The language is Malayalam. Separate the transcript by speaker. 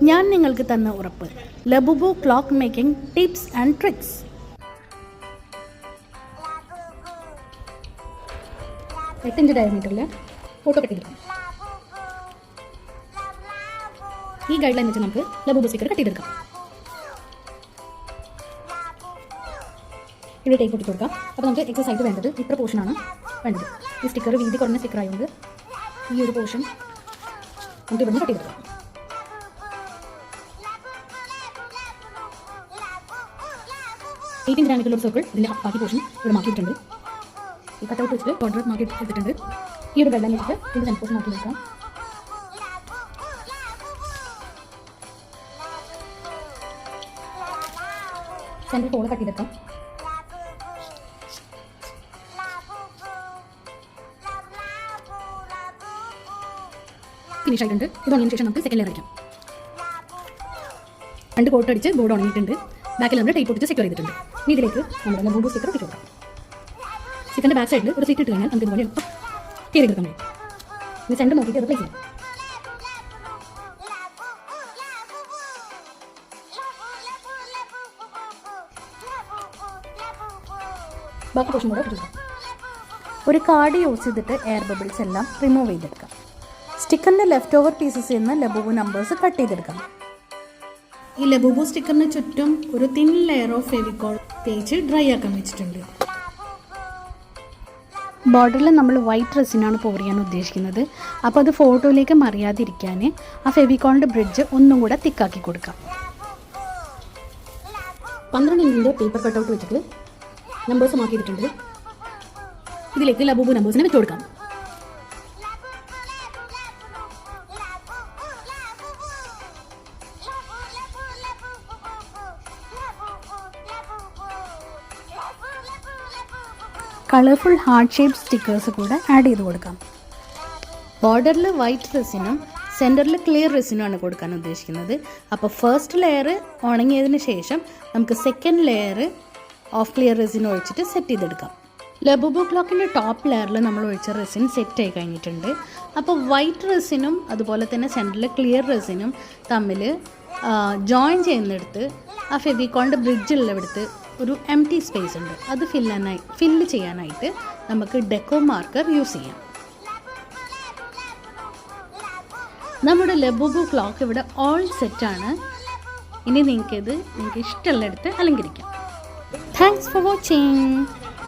Speaker 1: ഞാൻ നിങ്ങൾക്ക് തന്ന ഉറപ്പ്. Labubu clock making tips and tricks.
Speaker 2: എട്ടിഞ്ച് ഡയമീറ്ററിൽ ഫോട്ടോ കെട്ടിയെടുക്കാം. ഈ ഗൈഡ് ലൈൻ വെച്ച് നമുക്ക് ലബുബു സ്റ്റിക്കർ കെട്ടിയെടുക്കാം. ഇവിടെ ടേപ്പ് പൊട്ടി കൊടുക്കാം. അപ്പോൾ നമുക്ക് എക്സസ് ആയിട്ട് വേണ്ടത് ഇത്ര പോർഷനാണ് വേണ്ടത്. ഈ സ്റ്റിക്കർ വീതി കുറഞ്ഞ സ്റ്റിക്കർ ആയതുകൊണ്ട് ഈ ഒരു പോർഷൻ നമുക്ക് ഇവിടുന്ന് കെട്ടിയെടുക്കാം. എയ്റ്റീൻ ഡയമീറ്ററിലുള്ള ഒരു സർക്കിൾ ഇതിൻ്റെ ബാക്കി പോർഷൻ ഇവിടെ മാറ്റിയിട്ടുണ്ട്. ഈ കട്ടൗട്ട് വെച്ചിട്ട് ബോർഡർ മാറ്റി എടുത്തിട്ടുണ്ട്. ഈ ഒരു ഗൈഡ് ലൈൻ വെച്ചിട്ട് ഇതിൻ്റെ സെൻറ്റർ പോർഷൻ മാറ്റി എടുക്കാം. Centre whole കട്ടിയെടുക്കാം. ഫിനിഷ് ആയിട്ടുണ്ട്. ഇത് ഉണങ്ങിയതിന് ശേഷം നമുക്ക് സെക്കൻഡ് ലെയർ അടിക്കാം. 2 കോട്ട് അടിച്ച് ബോർഡ് ഉണങ്ങിയിട്ടുണ്ട്. ബാക്കിൽ നമ്മൾ ടൈപ്പ് ഒട്ടിച്ച് സെക്യൂർ ചെയ്തിട്ടുണ്ട്. ഇനി ഇതിലേക്ക് നമ്മുടെ ലബുബു സ്റ്റിക്കർ ഒട്ടിച്ച് കൊടുക്കാം. സ്റ്റിക്കറിൻ്റെ ബാക്ക് സൈഡിൽ ഒരു സീറ്റ് ഇട്ട് കഴിഞ്ഞാൽ നമുക്ക് ഇതുപോലെ എളുപ്പം കയറി എടുക്കാൻ കഴിയും. ഇനി സെൻറ്റർ നോക്കിയിട്ട് അത് പ്ലേസ് ചെയ്യാം. ബാക്കി പോർഷൻ കൂടെ ഒട്ടിച്ചു കൊടുക്കാം.
Speaker 1: ഒരു കാർഡ് യൂസ് ചെയ്തിട്ട് എയർ ബബിൾസ് എല്ലാം റിമൂവ് ചെയ്തെടുക്കാം. സ്റ്റിക്കറിൻ്റെ ലെഫ്റ്റ് ഓവർ പീസസിൽ നിന്ന് ലബുബു നമ്പേഴ്സ് കട്ട് ചെയ്തെടുക്കാം.
Speaker 2: ഈ ലബുബു സ്റ്റിക്കറിന് ചുറ്റും ഒരു തിൻ ലെയർ ഓഫ് ഫെവിക്കോൾ തേച്ച് ഡ്രൈ ആക്കാൻ വെച്ചിട്ടുണ്ട്.
Speaker 1: ബോർഡറിൽ നമ്മൾ വൈറ്റ് റെസിനാണ് പോർ ചെയ്യാൻ ഉദ്ദേശിക്കുന്നത്. അപ്പോൾ അത് ഫോട്ടോയിലേക്ക് മറിയാതിരിക്കാൻ ആ ഫെവിക്കോളിൻ്റെ ബ്രിഡ്ജ് ഒന്നും കൂടെ തിക്കാക്കി കൊടുക്കാം.
Speaker 2: 12 ഇഞ്ചിൻ്റെ പേപ്പർ കട്ടൗട്ട് വെച്ചിട്ട് നമ്പേഴ്സ് മാർക്ക് ചെയ്തിട്ടുണ്ട്. ഇതിലേക്ക് ലബുബു നമ്പേഴ്സിനെ വെച്ച് കൊടുക്കാം.
Speaker 1: കളർഫുൾ ഹാർട്ട് ഷേപ്പ് സ്റ്റിക്കേഴ്സ് കൂടെ ആഡ് ചെയ്ത് കൊടുക്കാം. ബോർഡറിൽ വൈറ്റ് റെസിനും സെൻറ്ററിൽ ക്ലിയർ റെസിനുമാണ് കൊടുക്കാൻ ഉദ്ദേശിക്കുന്നത്. അപ്പോൾ ഫസ്റ്റ് ലെയർ ഉണങ്ങിയതിന് ശേഷം നമുക്ക് second layer of clear resin ഒഴിച്ചിട്ട് സെറ്റ് ചെയ്തെടുക്കാം. ലബുബു ക്ലോക്കിൻ്റെ ടോപ്പ് ലെയറിൽ നമ്മൾ ഒഴിച്ച റെസിൻ സെറ്റ് ആയി കഴിഞ്ഞിട്ടുണ്ട്. അപ്പോൾ വൈറ്റ് റെസിനും അതുപോലെ തന്നെ സെൻറ്ററിൽ ക്ലിയർ റെസിനും തമ്മിൽ ജോയിൻ ചെയ്യുന്നിടത്ത് ആ ഫെവിക്കോളിൻ്റെ ബ്രിഡ്ജുള്ളവിടുത്ത് ഒരു എംറ്റി സ്പേസ് ഉണ്ട്. അത് ഫില്ല് ചെയ്യാനായിട്ട് നമുക്ക് ഡെക്കോ മാർക്കർ യൂസ് ചെയ്യാം. നമ്മുടെ ലബുബു ക്ലോക്ക് ഇവിടെ ഓൾ സെറ്റാണ്. ഇനി നിങ്ങൾക്ക് ഇഷ്ടമുള്ളിടത്ത് അലങ്കരിക്കാം. Thanks for watching.